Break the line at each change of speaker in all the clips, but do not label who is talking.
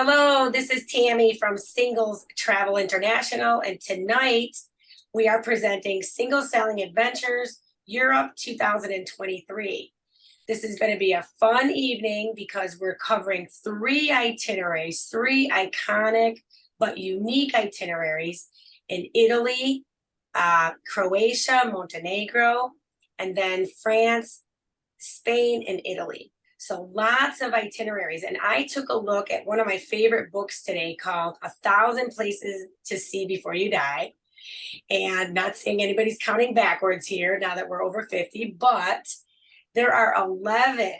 Hello, this is Tammy from Singles Travel International, and tonight we are presenting Single Sailing Adventures Europe 2023. This is going to be a fun evening because we're covering three itineraries, three iconic but unique itineraries in Italy, Croatia, Montenegro, and then France, Spain, and Italy. So lots of itineraries. And I took a look at one of my favorite books today called A Thousand Places to See Before You Die. And not saying anybody's counting backwards here now that we're over 50, but there are 11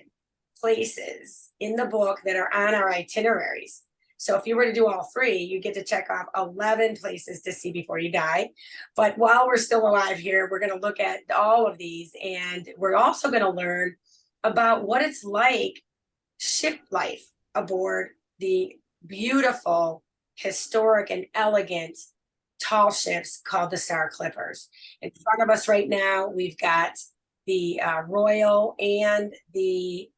places in the book that are on our itineraries. So if you were to do all three, you get to check off 11 places to see before you die. But while we're still alive here, we're going to look at all of these, and we're also going to learn about what it's like ship life aboard the beautiful, historic, and elegant tall ships called the Star Clippers. In front of us right now, we've got the Royal and the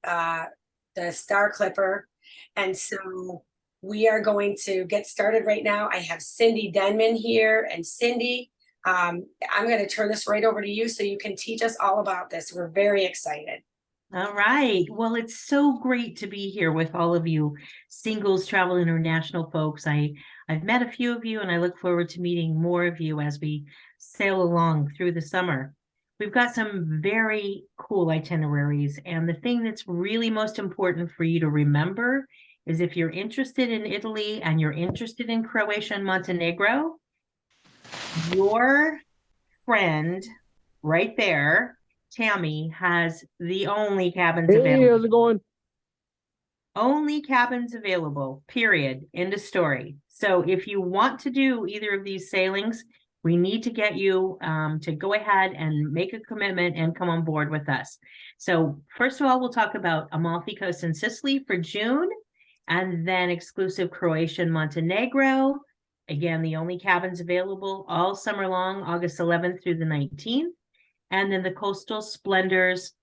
Star Clipper. And so we are going to get started right now. I have Cyndi Denman here. And Cyndi, I'm going to turn this right over to you so you can teach us all about this. We're very excited.
All right. Well, it's so great to be here with all of you Singles Travel International folks. I've met a few of you, and I look forward to meeting more of you as we sail along through the summer. We've got some very cool itineraries, and the thing that's really most important for you to remember is if you're interested in Italy and you're interested in Croatia and Montenegro, your friend right there, Tammy, has the only cabins available.
Hey, how's it going?
Only cabins available, period. End of story. So if you want to do either of these sailings, we need to get you to go ahead and make a commitment and come on board with us. So first of all, we'll talk about Amalfi Coast and Sicily for June, and then exclusive Croatia and Montenegro. Again, the only cabins available all summer long, August 11th through the 19th. And then the coastal Splendors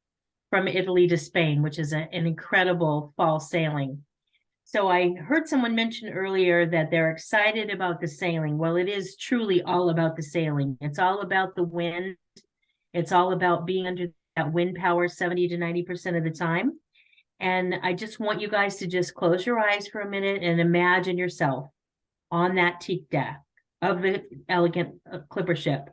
from Italy to Spain, which is an incredible fall sailing. So I heard someone mention earlier that they're excited about the sailing. Well, it is truly all about the sailing. It's all about the wind. It's all about being under that wind power 70 to 90% of the time. And I just want you guys to just close your eyes for a minute and imagine yourself on that teak deck of the elegant clipper ship.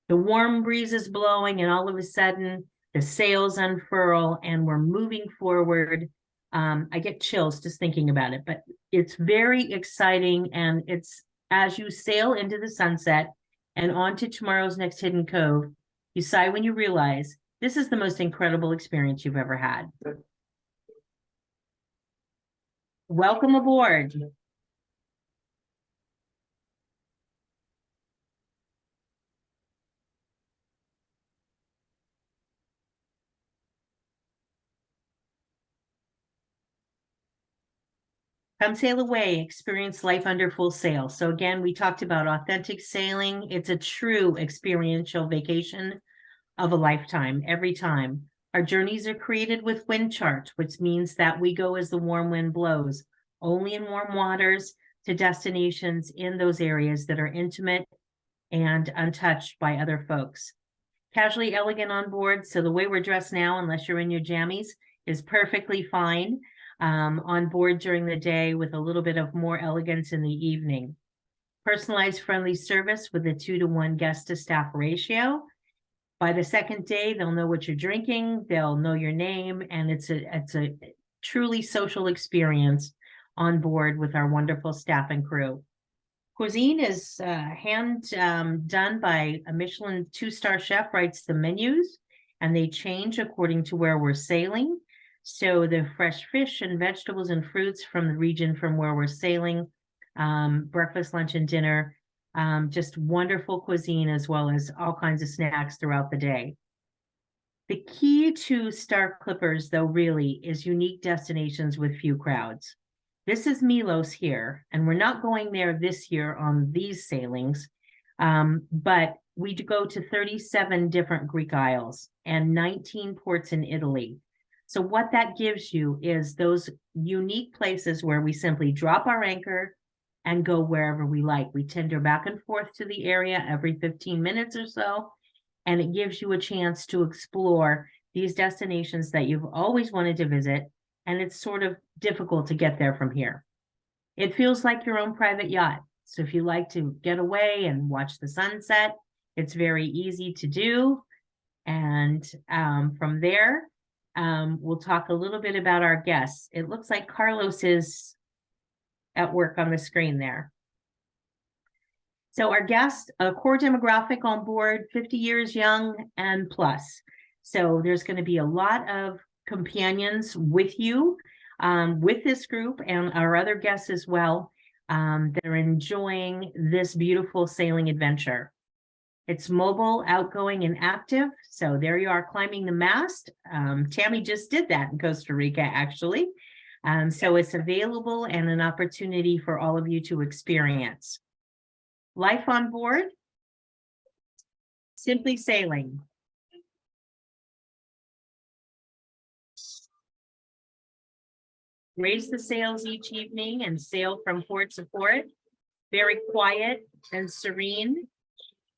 The warm breeze is blowing, and all of a sudden the sails unfurl and we're moving forward. I get chills just thinking about it, but it's very exciting. And it's as you sail into the sunset and onto tomorrow's next hidden cove, you sigh when you realize this is the most incredible experience you've ever had. Welcome aboard. Come sail away, experience life under full sail. So again, we talked about authentic sailing. It's a true experiential vacation of a lifetime every time. Our journeys are created with wind charts, which means that we go as the warm wind blows, only in warm waters to destinations in those areas that are intimate and untouched by other folks. Casually elegant on board, so the way we're dressed now, unless you're in your jammies, is perfectly fine. On board during the day with a little bit of more elegance in the evening. Personalized friendly service with a 2-to-1 guest to staff ratio. By the second day, they'll know what you're drinking, they'll know your name, and it's a truly social experience on board with our wonderful staff and crew. Cuisine is hand done by a Michelin 2-star chef, writes the menus, and they change according to where we're sailing. So the fresh fish and vegetables and fruits from the region from where we're sailing, breakfast, lunch, and dinner, just wonderful cuisine, as well as all kinds of snacks throughout the day. The key to Star Clippers, though, really is unique destinations with few crowds. This is Milos here, and we're not going there this year on these sailings, but we go to 37 different Greek isles and 19 ports in Italy. So what that gives you is those unique places where we simply drop our anchor and go wherever we like. We tender back and forth to the area every 15 minutes or so, and it gives you a chance to explore these destinations that you've always wanted to visit, and it's sort of difficult to get there from here. It feels like your own private yacht. So if you like to get away and watch the sunset, it's very easy to do. And from there, we'll talk a little bit about our guests. It looks like Carlos is at work on the screen there. So our guest, a core demographic on board, 50 years young and plus. So there's going to be a lot of companions with you, with this group and our other guests as well, that are enjoying this beautiful sailing adventure. It's mobile, outgoing, and active. So there you are climbing the mast. Tammy just did that in Costa Rica, actually. So it's available and an opportunity for all of you to experience. Life on board, simply sailing. Raise the sails each evening and sail from port to port. Very quiet and serene.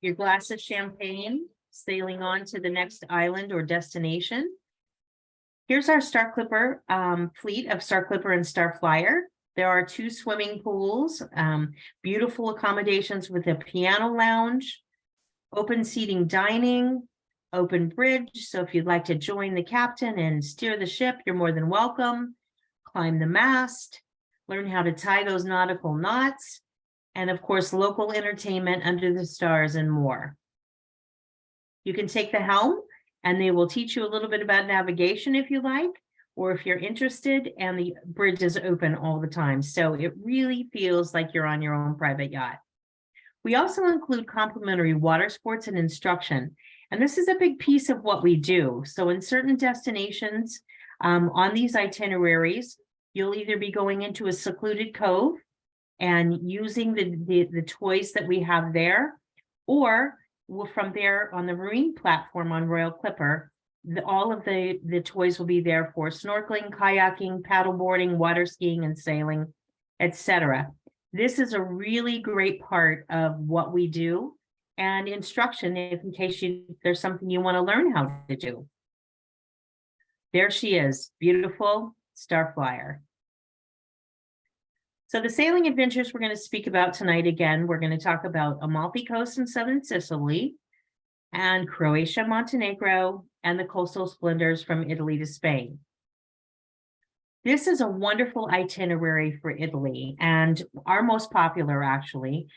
Your glass of champagne, sailing on to the next island or destination. Here's our Star Clipper fleet of Star Clipper and Star Flyer. There are 2 swimming pools, beautiful accommodations with a piano lounge, open seating dining, open bridge. So if you'd like to join the captain and steer the ship, you're more than welcome. Climb the mast, learn how to tie those nautical knots, and of course, local entertainment under the stars and more. You can take the helm and they will teach you a little bit about navigation if you like, or if you're interested, and the bridge is open all the time. So it really feels like you're on your own private yacht. We also include complimentary water sports and instruction. And this is a big piece of what we do. So in certain destinations, on these itineraries, you'll either be going into a secluded cove and using the toys that we have there, or from there on the marine platform on Royal Clipper, all of the toys will be there for snorkeling, kayaking, paddleboarding, water skiing, and sailing, etc. This is a really great part of what we do, and instruction in case there's something you want to learn how to do. There she is, beautiful Starflyer. So the sailing adventures we're going to speak about tonight, again, we're going to talk about Amalfi Coast in southern Sicily, and Croatia, Montenegro, and the coastal splendors from Italy to Spain. This is a wonderful itinerary for Italy, and our most popular, actually.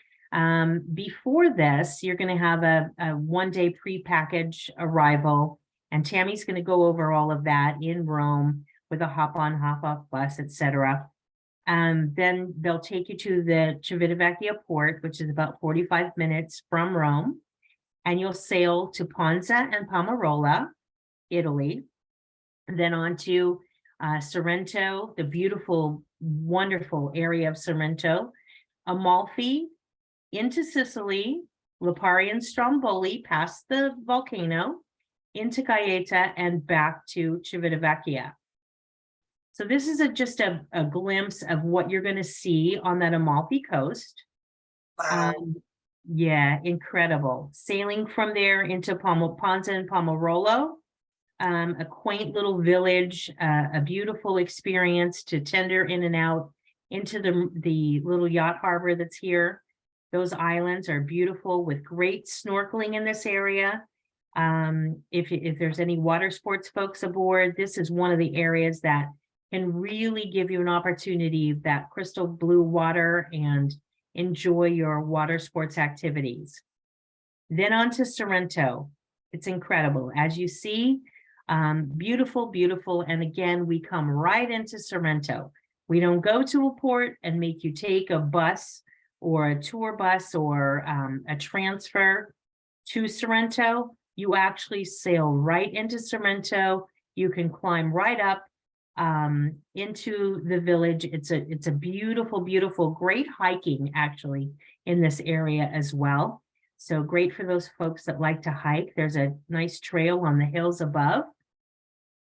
Before this, you're going to have a one-day pre-package arrival, and Tammy's going to go over all of that in Rome with a hop-on, hop-off bus, etc. Then they'll take you to the Civitavecchia port, which is about 45 minutes from Rome, and you'll sail to Ponza and Pomarola, Italy, then on to Sorrento, the beautiful, wonderful area of Sorrento, Amalfi, into Sicily, Lipari and Stromboli, past the volcano, into Gaeta, and back to Civitavecchia. So this is just a glimpse of what you're going to see on that Amalfi coast.
Wow.
Yeah, incredible. Sailing from there into Ponza and Pomerolo, a quaint little village, a beautiful experience to tender in and out into the little yacht harbor that's here. Those islands are beautiful with great snorkeling in this area. If there's any water sports folks aboard, this is one of the areas that can really give you an opportunity, that crystal blue water, and enjoy your water sports activities. Then on to Sorrento. It's incredible. As you see, beautiful, beautiful. And again, we come right into Sorrento. We don't go to a port and make you take a bus or a tour bus or a transfer to Sorrento. You actually sail right into Sorrento. You can climb right up into the village. It's a beautiful, beautiful, great hiking actually in this area as well. So great for those folks that like to hike. There's a nice trail on the hills above.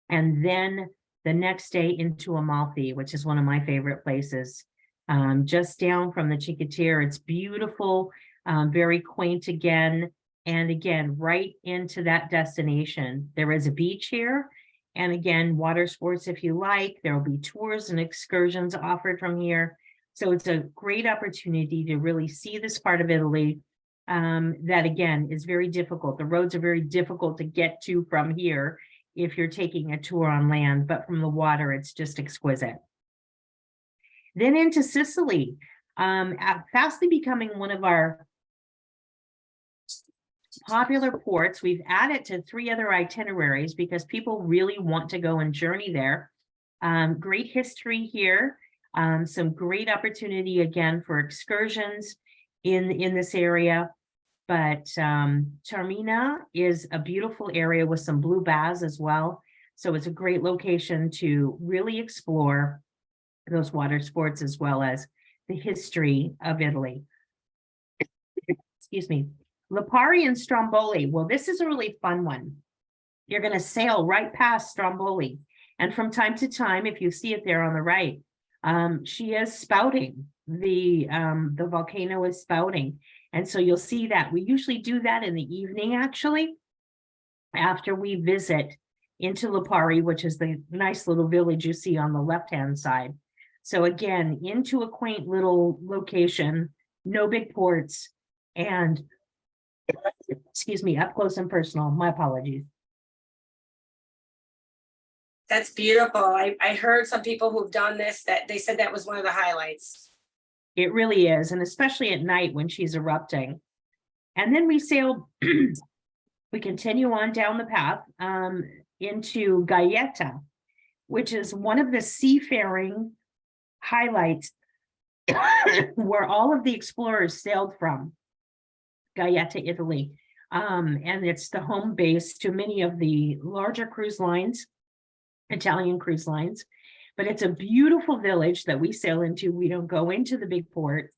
And then the next day into Amalfi, which is one of my favorite places, just down from the Cicatrice. It's beautiful, very quaint again. And again, right into that destination. There is a beach here. And again, water sports if you like. There will be tours and excursions offered from here. So it's a great opportunity to really see this part of Italy that, again, is very difficult. The roads are very difficult to get to from here if you're taking a tour on land, but from the water, it's just exquisite. Then into Sicily, fastly becoming one of our popular ports. We've added to 3 other itineraries because people really want to go and journey there. Great history here. Some great opportunity again for excursions in this area. But Taormina is a beautiful area with some blue baths as well. So it's a great location to really explore those water sports as well as the history of Italy. Excuse me. Lipari and Stromboli. Well, this is a really fun one. You're going to sail right past Stromboli. And from time to time, if you see it there on the right, she is spouting. The volcano is spouting. And so you'll see that. We usually do that in the evening, actually, after we visit into Lipari, which is the nice little village you see on the left-hand side. So again, into a quaint little location, no big ports, and excuse me, up close and personal. My apologies.
That's beautiful. I heard some people who've done this that they said that was one of the highlights.
It really is, and especially at night when she's erupting. And then we sail, we continue on down the path into Gaeta, which is one of the seafaring highlights where all of the explorers sailed from. Gaeta, Italy. And it's the home base to many of the larger cruise lines, Italian cruise lines. But it's a beautiful village that we sail into. We don't go into the big port.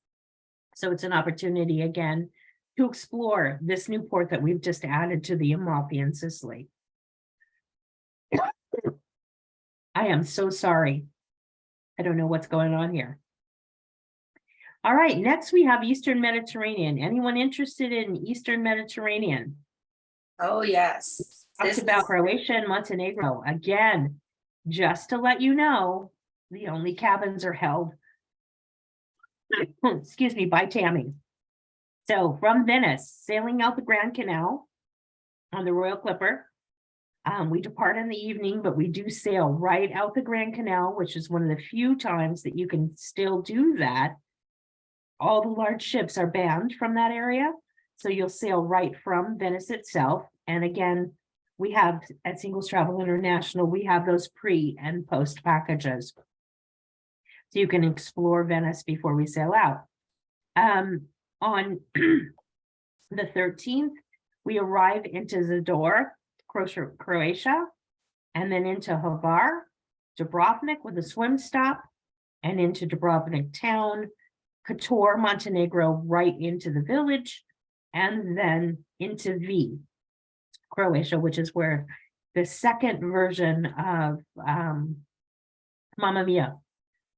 So it's an opportunity, again, to explore this new port that we've just added to the Amalfi in Sicily. I am so sorry. I don't know what's going on here. All right, next we have Eastern Mediterranean. Anyone interested in Eastern Mediterranean?
Oh, yes.
Talked about Croatia and Montenegro. Again, just to let you know, the only cabins are held, excuse me, by Tammy. So from Venice, sailing out the Grand Canal on the Royal Clipper. We depart in the evening, but we do sail right out the Grand Canal, which is one of the few times that you can still do that. All the large ships are banned from that area. So you'll sail right from Venice itself. And again, we have at Singles Travel International, we have those pre and post packages. So you can explore Venice before we sail out. On the 13th, we arrive into Zadar, Croatia, and then into Hvar, Dubrovnik with a swim stop, and into Dubrovnik town, Kotor, Montenegro, right into the village, and then into V, Croatia, which is where the second version of Mamma Mia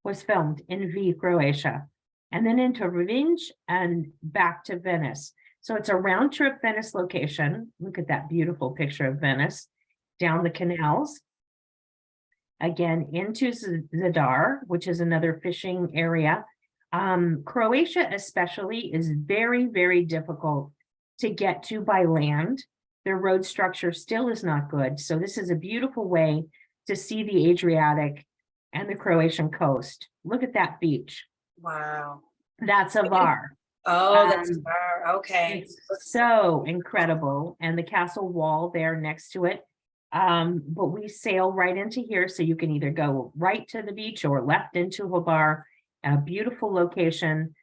was filmed in V, Croatia, and then into Revenge and back to Venice. So it's a round trip Venice location. Look at that beautiful picture of Venice down the canals. Again, into Zadar, which is another fishing area. Croatia especially is very, very difficult to get to by land. Their road structure still is not good. So this is a beautiful way to see the Adriatic and the Croatian coast. Look at that beach.
Wow.
That's Hvar.
Oh, that's far. Okay.
It's so incredible. And the castle wall there next to it. But we sail right into here. So you can either go right to the beach or left into Hvar. A beautiful location,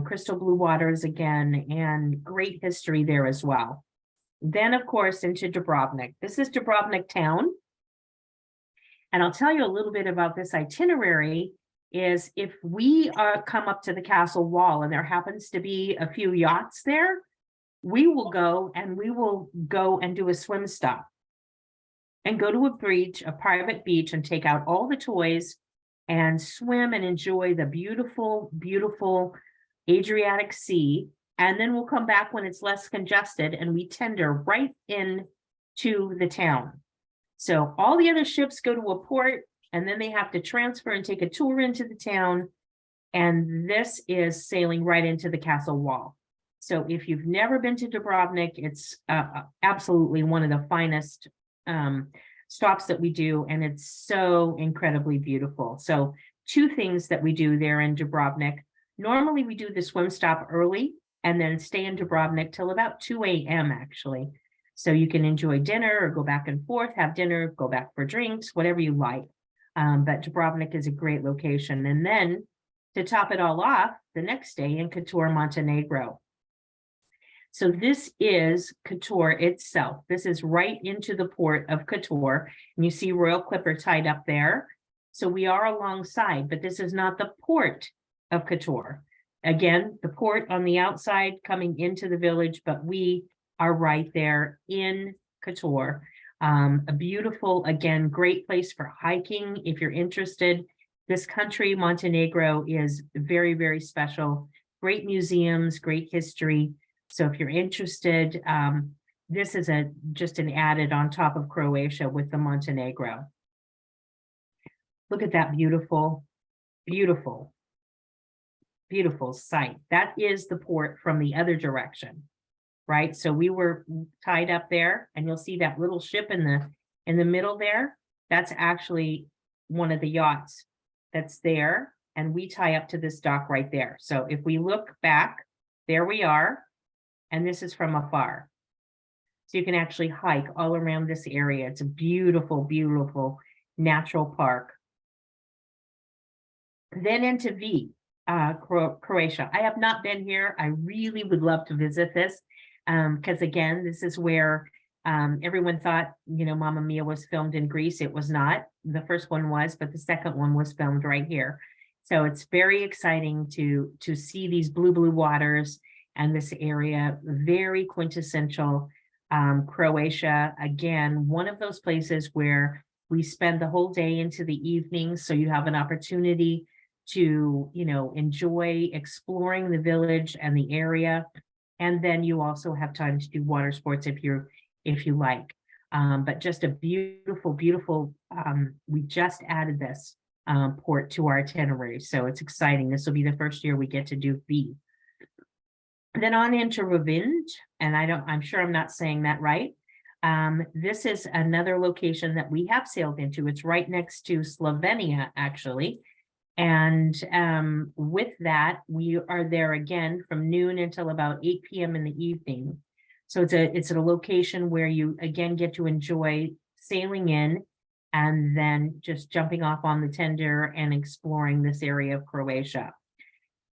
crystal blue waters again, and great history there as well. Then, of course, into Dubrovnik. This is Dubrovnik town. And I'll tell you a little bit about this itinerary is if we come up to the castle wall and there happens to be a few yachts there, we will go and do a swim stop. and go to a private beach, and take out all the toys and swim and enjoy the beautiful, beautiful Adriatic Sea. And then we'll come back when it's less congested, and we tender right in to the town. So all the other ships go to a port, and then they have to transfer and take a tour into the town. And this is sailing right into the castle wall. So if you've never been to Dubrovnik, it's absolutely one of the finest stops that we do, and it's so incredibly beautiful. So two things that we do there in Dubrovnik. Normally we do the swim stop early and then stay in Dubrovnik till about 2 a.m. actually. So you can enjoy dinner or go back and forth, have dinner, go back for drinks, whatever you like. But Dubrovnik is a great location. And then to top it all off, the next day in Kotor, Montenegro. So this is Kotor itself. This is right into the port of Kotor. And you see Royal Clipper tied up there. So we are alongside, but this is not the port of Kotor. Again, the port on the outside coming into the village, but we are right there in Kotor. A beautiful, again, great place for hiking if you're interested. This country, Montenegro, is very, very special. Great museums, great history. So if you're interested, this is just an added on top of Croatia with the Montenegro. Look at that beautiful, beautiful, beautiful sight. That is the port from the other direction, right? So we were tied up there, and you'll see that little ship in the middle there. That's actually one of the yachts that's there, and we tie up to this dock right there. So if we look back, there we are, and this is from afar. So you can actually hike all around this area. It's a beautiful, beautiful natural park. Then into Croatia. I have not been here. I really would love to visit this because again, this is where everyone thought, Mamma Mia was filmed in Greece. It was not. The first one was, but the second one was filmed right here. So it's very exciting to see these blue waters and this area, very quintessential. Croatia, again, one of those places where we spend the whole day into the evening. So you have an opportunity to, enjoy exploring the village and the area. And then you also have time to do water sports if you like. But just a beautiful, beautiful, we just added this port to our itinerary. So it's exciting. This will be the first year we get to do V. Then on into Rovinj, and I'm sure I'm not saying that right. This is another location that we have sailed into. It's right next to Slovenia, actually. And with that, we are there again from noon until about 8 p.m. in the evening. So it's a location where you again get to enjoy sailing in and then just jumping off on the tender and exploring this area of Croatia.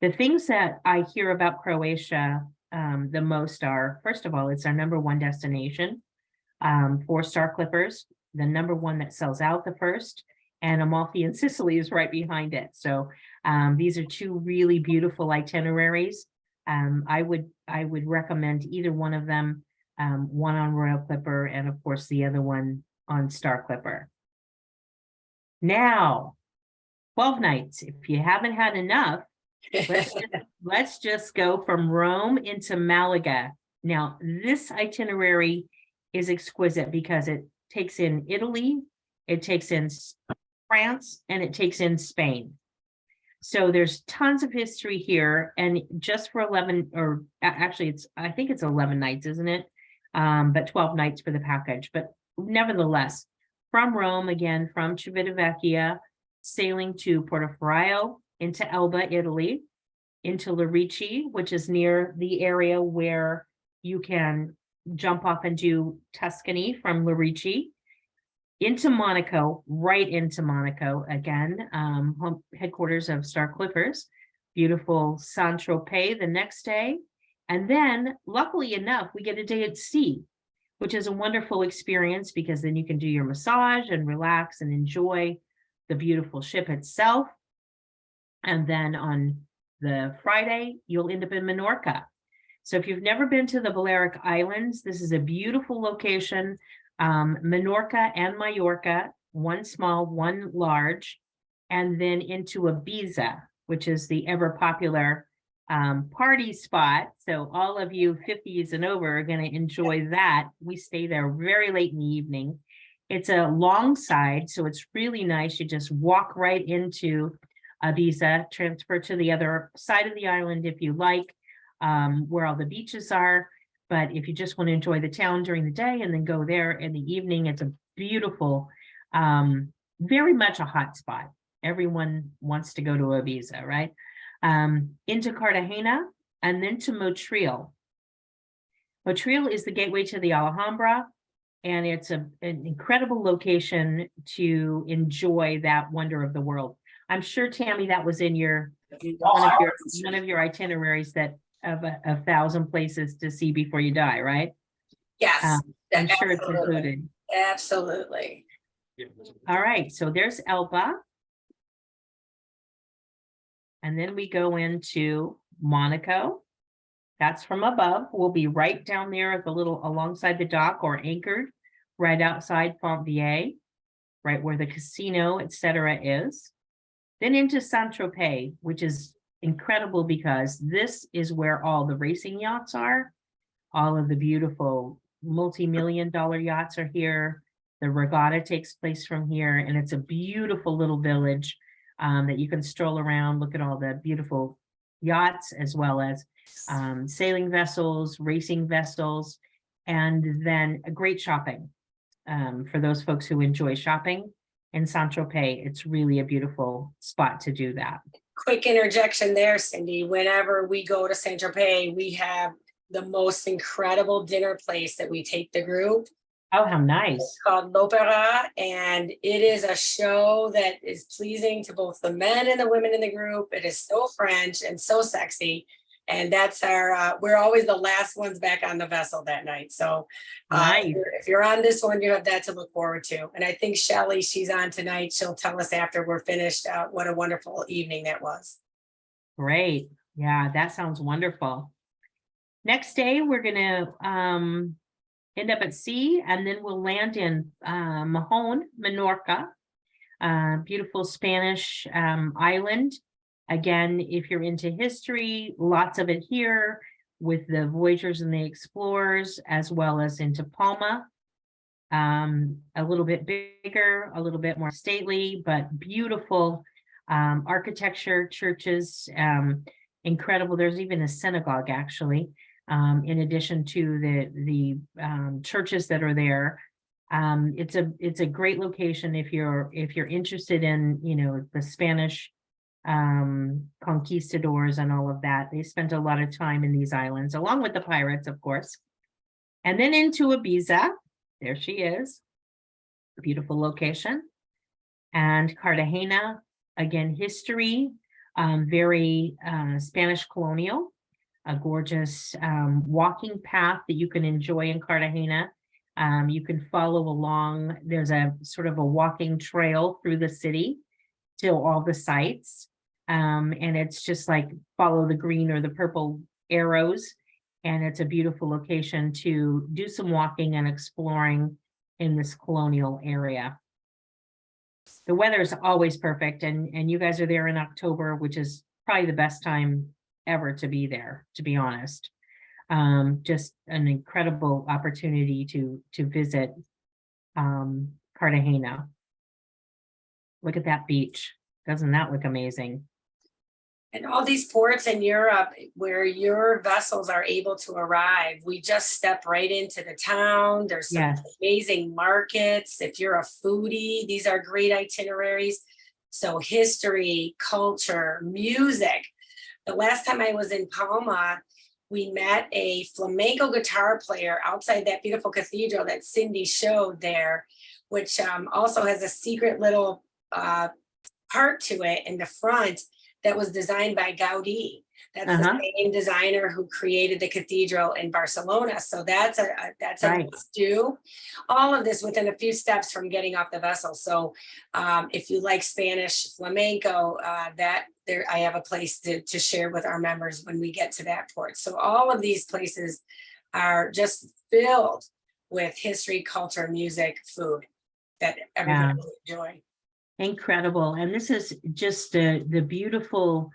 The things that I hear about Croatia the most are, first of all, it's our #1 destination for Star Clippers, the #1 that sells out the first, and Amalfi in Sicily is right behind it. So these are two really beautiful itineraries. I would recommend either one of them, one on Royal Clipper and of course the other one on Star Clipper. Now, 12 nights. If you haven't had enough, let's just go from Rome into Malaga. Now, this itinerary is exquisite because it takes in Italy, it takes in France, and it takes in Spain. So there's tons of history here, and just for 11, or actually I think it's 11 nights, isn't it? But 12 nights for the package. But nevertheless, from Rome, again, from Civitavecchia, sailing to Portoferraio, into Elba, Italy, into Lerici, which is near the area where you can jump off and do Tuscany from Lerici, into Monaco, right into Monaco again, home headquarters of Star Clippers, beautiful Saint-Tropez the next day. And then, luckily enough, we get a day at sea, which is a wonderful experience because then you can do your massage and relax and enjoy the beautiful ship itself. And then on the Friday, you'll end up in Menorca. So if you've never been to the Balearic Islands, this is a beautiful location. Menorca and Mallorca, one small, one large, and then into Ibiza, which is the ever popular party spot. So all of you 50s and over are going to enjoy that. We stay there very late in the evening. It's a long side, so it's really nice. You just walk right into Ibiza, transfer to the other side of the island if you like, where all the beaches are. But if you just want to enjoy the town during the day and then go there in the evening, it's a beautiful, very much a hot spot. Everyone wants to go to Ibiza, right? Into Cartagena and then to Motril. Motril is the gateway to the Alhambra, and it's an incredible location to enjoy that wonder of the world. I'm sure, Tammy, that was in your one of your itineraries that of 1,000 places to see before you die, right?
Yes,
I'm sure it's
absolutely.
included.
Absolutely.
All right, so there's Elba. And then we go into Monaco. That's from above. We'll be right down there at the little alongside the dock or anchored right outside Fontvier, right where the casino, etc. is. Then into Saint-Tropez, which is incredible because this is where all the racing yachts are. All of the beautiful multi-million-dollar yachts are here. The regatta takes place from here, and it's a beautiful little village that you can stroll around, look at all the beautiful yachts, as well as sailing vessels, racing vessels, and then a great shopping for those folks who enjoy shopping. In Saint-Tropez, it's really a beautiful spot to do that.
Quick interjection there, Cyndi. Whenever we go to Saint-Tropez, we have the most incredible dinner place that we take the group.
Oh, how nice.
It's called L'Opéra, and it is a show that is pleasing to both the men and the women in the group. It is so French and so sexy. And that's our, we're always the last ones back on the vessel that night. So
Nice.
if you're on this one, you have that to look forward to. And I think Shelley, she's on tonight. She'll tell us after we're finished what a wonderful evening that was.
Great. Yeah, that sounds wonderful. Next day, we're going to end up at sea, and then we'll land in Mahon, Menorca, beautiful Spanish island. Again, if you're into history, lots of it here with the voyagers and the explorers, as well as into Palma. A little bit bigger, a little bit more stately, but beautiful architecture, churches, incredible. There's even a synagogue, actually, in addition to the churches that are there. It's a great location if you're interested in, you know, the Spanish conquistadors and all of that. They spent a lot of time in these islands, along with the pirates, of course. And then into Ibiza. There she is. A beautiful location. And Cartagena, again, history, very Spanish colonial, a gorgeous walking path that you can enjoy in Cartagena. You can follow along. There's a sort of a walking trail through the city to all the sites. And it's just like follow the green or the purple arrows. And it's a beautiful location to do some walking and exploring in this colonial area. The weather is always perfect, and you guys are there in October, which is probably the best time ever to be there, to be honest. Just an incredible opportunity to visit Cartagena. Look at that beach. Doesn't that look amazing?
And all these ports in Europe where your vessels are able to arrive, we just step right into the town. There's some amazing markets. If you're a foodie, these are great itineraries. So history, culture, music. The last time I was in Palma, we met a flamenco guitar player outside that beautiful cathedral that Cyndi showed there, which also has a secret little part to it in the front that was designed by Gaudí. That's the same designer who created the cathedral in Barcelona. So that's a must-do. All of this within a few steps from getting off the vessel. So if you like Spanish flamenco, I have a place to share with our members when we get to that port. So all of these places are just filled with history, culture, music, food that
Yeah.
everybody will enjoy.
Incredible. And this is just the beautiful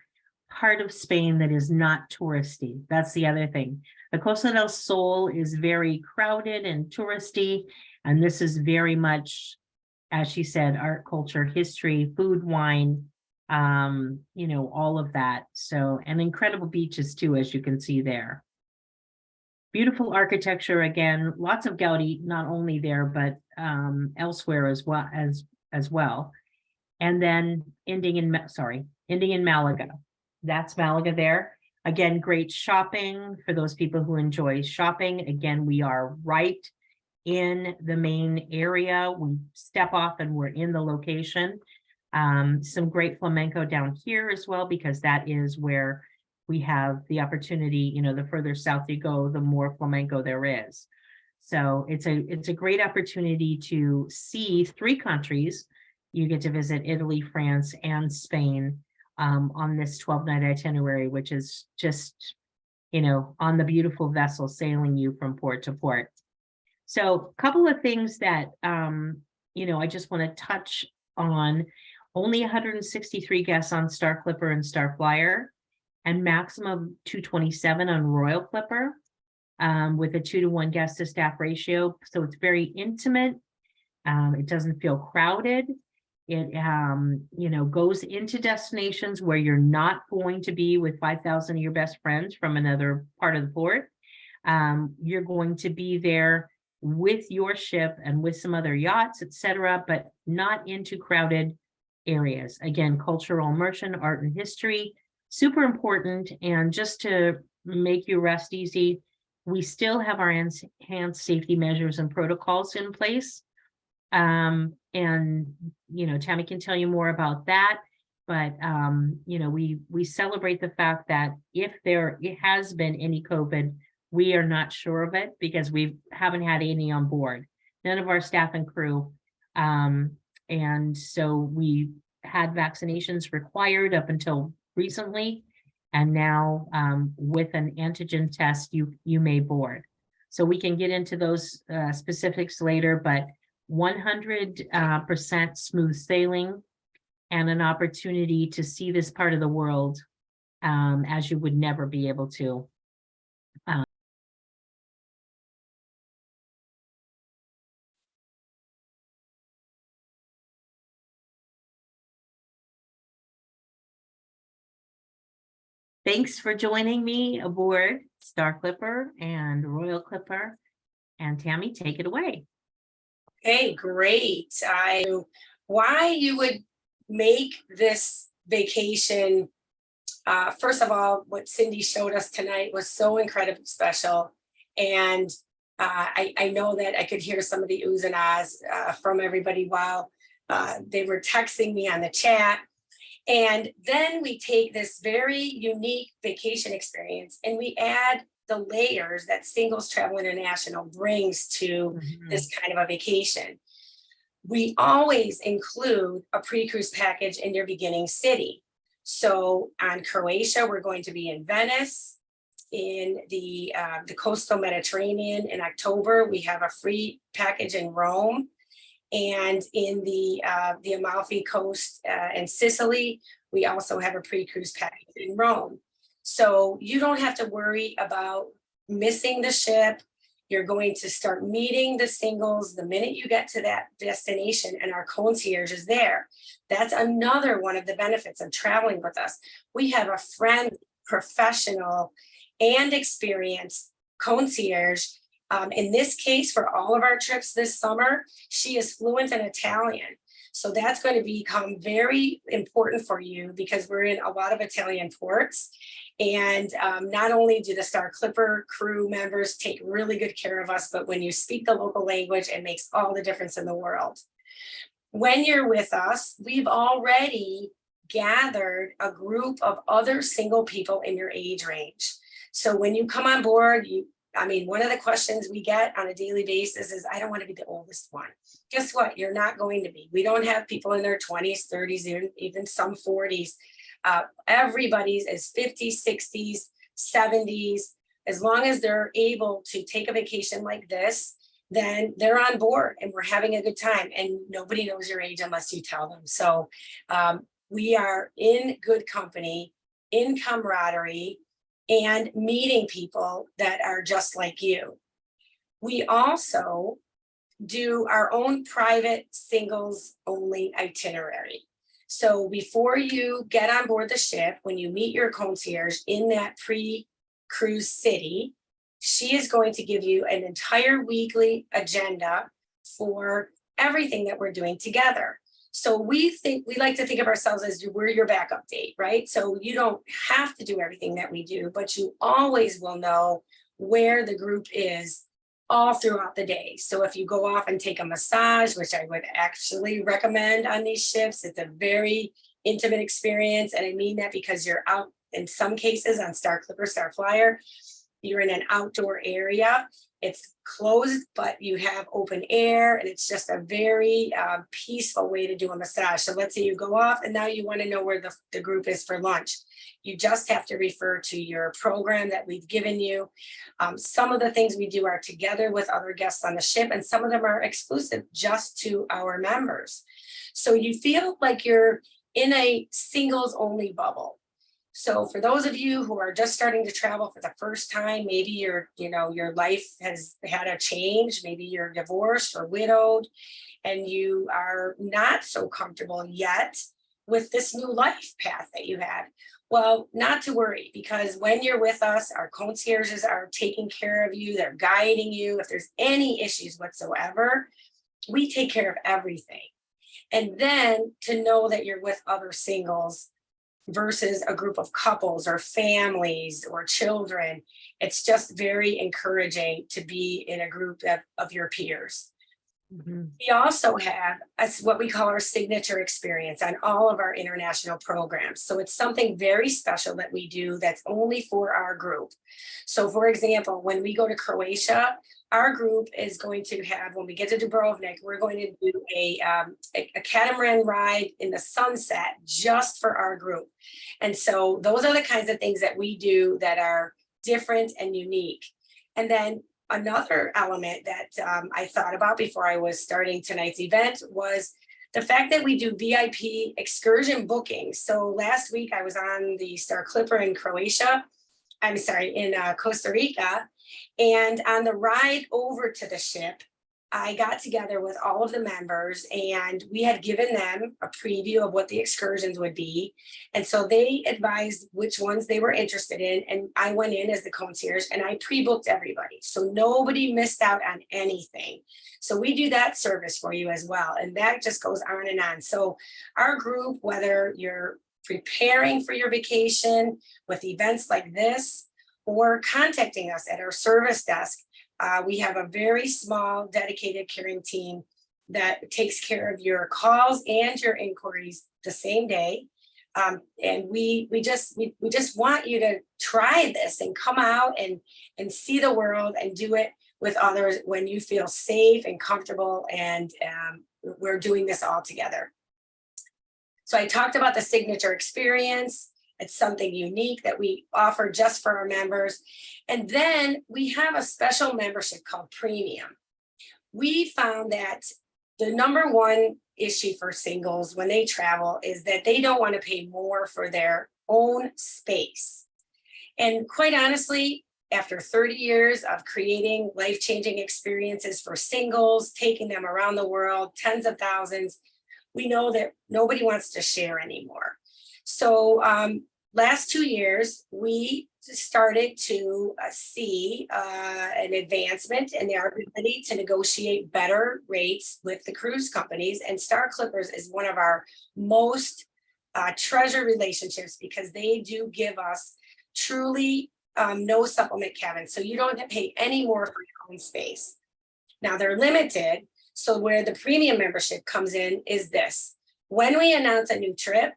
part of Spain that is not touristy. That's the other thing. The Costa del Sol is very crowded and touristy, and this is very much, as she said, art, culture, history, food, wine, all of that. So, and incredible beaches too, as you can see there. Beautiful architecture again, lots of Gaudi, not only there, but elsewhere as well. And then ending in Malaga. That's Malaga there. Again, great shopping for those people who enjoy shopping. Again, we are right in the main area. We step off and we're in the location. Some great flamenco down here as well, because that is where we have the opportunity, the further south you go, the more flamenco there is. So it's a great opportunity to see 3 countries. You get to visit Italy, France, and Spain on this 12-night itinerary, which is just, on the beautiful vessel sailing you from port to port. So a couple of things that, I just want to touch on. Only 163 guests on Star Clipper and Star Flyer, and maximum 227 on Royal Clipper, with a 2-to-1 guest to staff ratio. So it's very intimate. It doesn't feel crowded. It, goes into destinations where you're not going to be with 5,000 of your best friends from another part of the port. You're going to be there with your ship and with some other yachts, etc., but not into crowded areas. Again, cultural immersion, art and history, super important. And just to make you rest easy, we still have our enhanced safety measures and protocols in place. And, Tammy can tell you more about that. But, we celebrate the fact that if it has been any COVID, we are not sure of it because we haven't had any on board, none of our staff and crew. And so we had vaccinations required up until recently. And now with an antigen test, you may board. So we can get into those specifics later, but 100% smooth sailing and an opportunity to see this part of the world as you would never be able to. Thanks for joining me aboard Star Clipper and Royal Clipper. And Tammy, take it away.
Okay, great. Why you would make this vacation, first of all, what Cyndi showed us tonight was so incredibly special. And I know that I could hear some of the oohs and ahs from everybody while they were texting me on the chat. And then we take this very unique vacation experience and we add the layers that Singles Travel International brings to this kind of a vacation. We always include a pre-cruise package in your beginning city. So on Croatia, we're going to be in Venice. In the coastal Mediterranean in October, we have a free package in Rome. And in the Amalfi coast in Sicily, we also have a pre-cruise package in Rome. So you don't have to worry about missing the ship. You're going to start meeting the singles the minute you get to that destination, and our concierge is there. That's another one of the benefits of traveling with us. We have a friendly, professional, and experienced concierge. In this case, for all of our trips this summer, she is fluent in Italian. So that's going to become very important for you because we're in a lot of Italian ports. And not only do the Star Clipper crew members take really good care of us, but when you speak the local language, it makes all the difference in the world. When you're with us, we've already gathered a group of other single people in your age range. So when you come on board, one of the questions we get on a daily basis is, I don't want to be the oldest one. Guess what? You're not going to be. We don't have people in their 20s, 30s, even some 40s. Everybody's is 50s, 60s, 70s. As long as they're able to take a vacation like this then they're on board and we're having a good time, and nobody knows your age unless you tell them. So we are in good company, in camaraderie, and meeting people that are just like you. We also do our own private singles only itinerary. So before you get on board the ship, when you meet your concierge in that pre-cruise city, she is going to give you an entire weekly agenda for everything that we're doing together. So we like to think of ourselves as we're your backup date, right? So you don't have to do everything that we do, but you always will know where the group is all throughout the day. So if you go off and take a massage, which I would actually recommend on these ships, it's a very intimate experience. And I mean that because you're out in some cases on Star Clipper, Star Flyer, you're in an outdoor area. It's closed, but you have open air, and it's just a very peaceful way to do a massage. So let's say you go off and now you want to know where the group is for lunch. You just have to refer to your program that we've given you. Some of the things we do are together with other guests on the ship, and some of them are exclusive just to our members. So you feel like you're in a singles only bubble. So for those of you who are just starting to travel for the first time, maybe your life has had a change, maybe you're divorced or widowed, and you are not so comfortable yet with this new life path that you had. Well, not to worry, because when you're with us, our concierges are taking care of you, they're guiding you. If there's any issues whatsoever, we take care of everything. And then to know that you're with other singles versus a group of couples or families or children, it's just very encouraging to be in a group of your peers.
Mhm.
We also have what we call our signature experience on all of our international programs. So it's something very special that we do that's only for our group. So for example, when we go to Croatia, our group is going to have, when we get to Dubrovnik, we're going to do a catamaran ride in the sunset just for our group. And so those are the kinds of things that we do that are different and unique. And then another element that I thought about before I was starting tonight's event was the fact that we do VIP excursion bookings. So last week I was on the Star Clipper in Costa Rica. And on the ride over to the ship, I got together with all of the members, and we had given them a preview of what the excursions would be. And so they advised which ones they were interested in. And I went in as the concierge and I pre-booked everybody. So nobody missed out on anything. So we do that service for you as well. And that just goes on and on. So our group, whether you're preparing for your vacation with events like this, or contacting us at our service desk, we have a very small dedicated caring team that takes care of your calls and your inquiries the same day. And we just want you to try this and come out and see the world and do it with others when you feel safe and comfortable, and we're doing this all together. So I talked about the signature experience. It's something unique that we offer just for our members. And then we have a special membership called Premium. We found that the number one issue for singles when they travel is that they don't want to pay more for their own space. And quite honestly, after 30 years of creating life-changing experiences for singles, taking them around the world, tens of thousands, we know that nobody wants to share anymore. So last 2 years, we started to see an advancement in our ability to negotiate better rates with the cruise companies. And Star Clippers is one of our most treasured relationships, because they do give us truly no supplement cabins. So you don't have to pay any more for your own space. Now they're limited. So where the premium membership comes in is this: when we announce a new trip,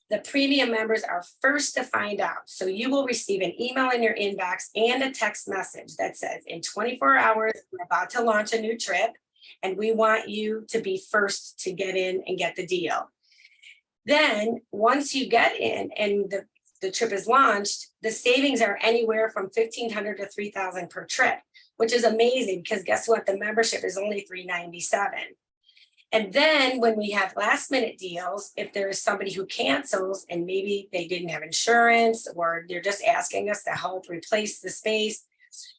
the premium members are first to find out. So you will receive an email in your inbox and a text message that says, in 24 hours, we're about to launch a new trip, and we want you to be first to get in and get the deal. Then once you get in and the trip is launched, the savings are anywhere from $1,500 to $3,000 per trip, which is amazing because guess what? The membership is only $397. And then when we have last minute deals, if there is somebody who cancels and maybe they didn't have insurance or they're just asking us to help replace the space,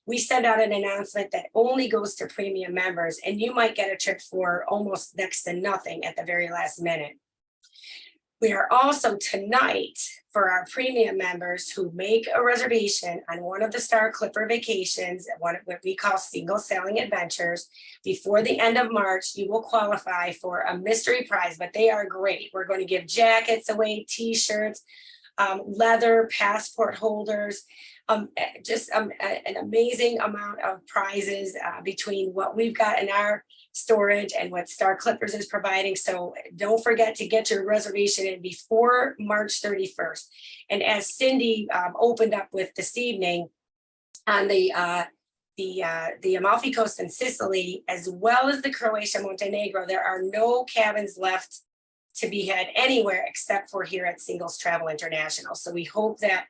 we send out an announcement that only goes to premium members, and you might get a trip for almost next to nothing at the very last minute. We are also tonight, for our premium members who make a reservation on one of the Star Clipper vacations, what we call single sailing adventures, before the end of March, you will qualify for a mystery prize, but they are great. We're going to give jackets away, t-shirts, leather passport holders, just an amazing amount of prizes between what we've got in our storage and what Star Clippers is providing. So don't forget to get your reservation in before March 31st. And as Cyndi opened up with this evening on the Amalfi Coast in Sicily, as well as the Croatia, Montenegro, there are no cabins left to be had anywhere except for here at Singles Travel International. So we hope that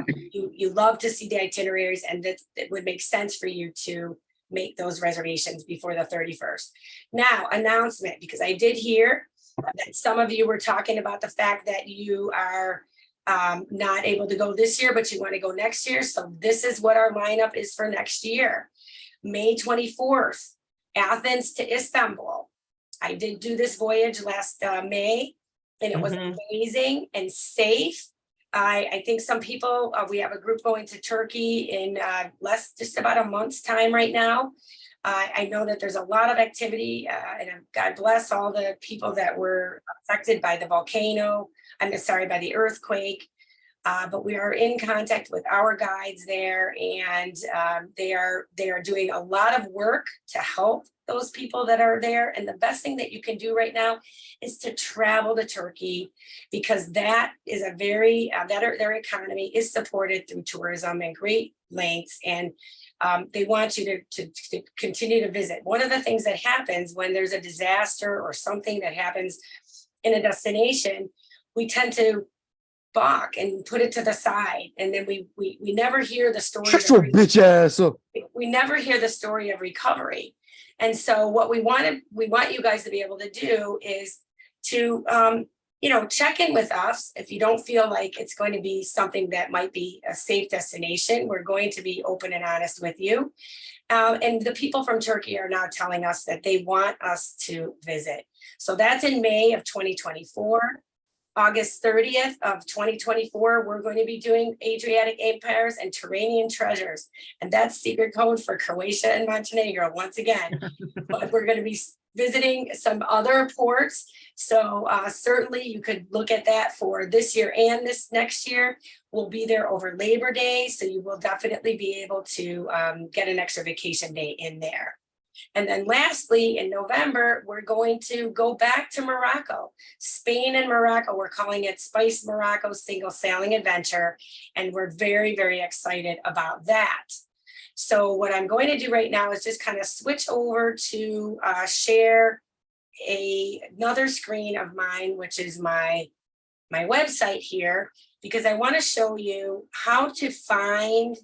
you love to see the itineraries, and that it would make sense for you to make those reservations before the 31st. Now, announcement, because I did hear that some of you were talking about the fact that you are not able to go this year, but you want to go next year. So this is what our lineup is for next year. May 24th, Athens to Istanbul. I did do this voyage last May, and it was amazing and safe. I think some people, we have a group going to Turkey in just about a month's time right now. I know that there's a lot of activity, and God bless all the people that were affected by the volcano. By the earthquake. But we are in contact with our guides there, and they are doing a lot of work to help those people that are there. And the best thing that you can do right now is to travel to Turkey, because that is a very their economy is supported through tourism and great lengths, and they want you to continue to visit. One of the things that happens when there's a disaster or something that happens in a destination, we tend to balk and put it to the side, and then we never hear the story.
Shut your bitch ass up.
We never hear the story of recovery. And so what we want you guys to be able to do is to check in with us. If you don't feel like it's going to be something that might be a safe destination, we're going to be open and honest with you. And the people from Turkey are now telling us that they want us to visit. So that's in May of 2024. August 30th of 2024, we're going to be doing Adriatic Empires and Turanian Treasures. And that's secret code for Croatia and Montenegro once again. But we're going to be visiting some other ports. So certainly you could look at that for this year and this next year. We'll be there over Labor Day. So you will definitely be able to get an extra vacation day in there. And then lastly, in November, we're going to go back to Morocco, Spain and Morocco. We're calling it Spice Morocco Single Sailing Adventure. And we're very, very excited about that. So what I'm going to do right now is just kind of switch over to share another screen of mine, which is my website here, because I want to show you how to find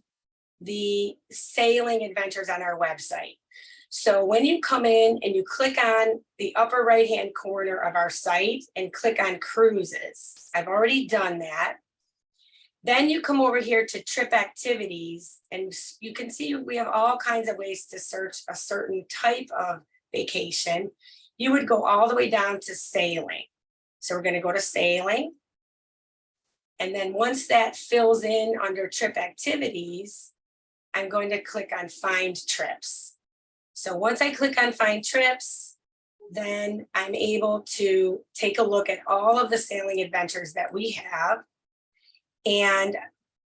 the sailing adventures on our website. So when you come in and you click on the upper right-hand corner of our site and click on cruises, I've already done that. Then you come over here to trip activities, and you can see we have all kinds of ways to search a certain type of vacation. You would go all the way down to sailing. So we're going to go to sailing. And then once that fills in under trip activities, I'm going to click on find trips. So once I click on find trips, then I'm able to take a look at all of the sailing adventures that we have. And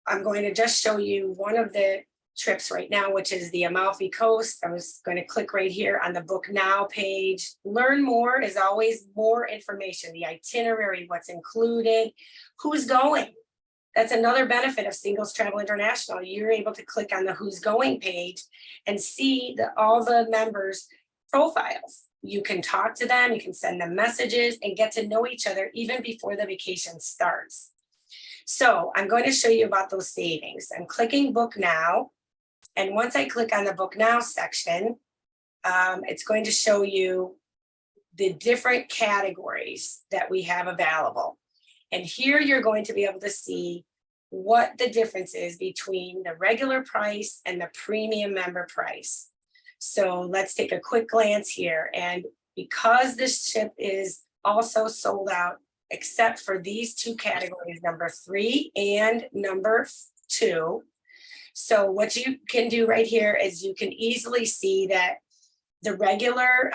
I'm going to just show you one of the trips right now, which is the Amalfi Coast. I was going to click right here on the Book Now page. Learn more is always more information, the itinerary, what's included, who's going. That's another benefit of Singles Travel International. You're able to click on the Who's Going page and see all the members' profiles. You can talk to them, you can send them messages and get to know each other even before the vacation starts. So I'm going to show you about those savings. I'm clicking Book Now. And once I click on the book now section, it's going to show you the different categories that we have available. And here you're going to be able to see what the difference is between the regular price and the premium member price. So let's take a quick glance here. And because this ship is also sold out, except for these two categories, number 3 and number 2. So what you can do right here is you can easily see that the regular,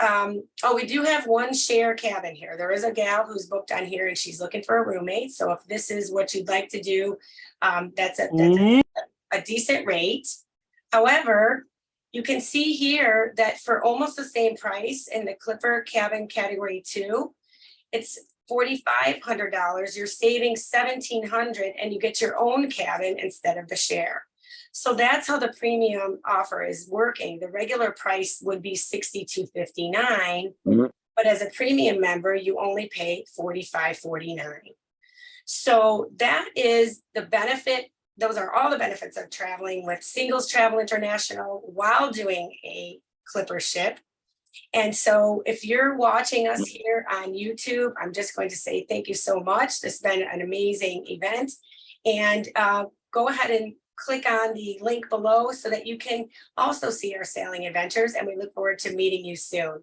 we do have one share cabin here. There is a gal who's booked on here and she's looking for a roommate. So if this is what you'd like to do, that's a decent rate. However, you can see here that for almost the same price in the Clipper cabin category 2, it's $4,500. You're saving $1,700 and you get your own cabin instead of the share. So that's how the premium offer is working. The regular price would be $62.59, but as a premium member, you only pay $45.49. So that is the benefit. Those are all the benefits of traveling with Singles Travel International while doing a Clipper ship. And so if you're watching us here on YouTube, I'm just going to say thank you so much. This has been an amazing event. And go ahead and click on the link below so that you can also see our sailing adventures. And we look forward to meeting you soon.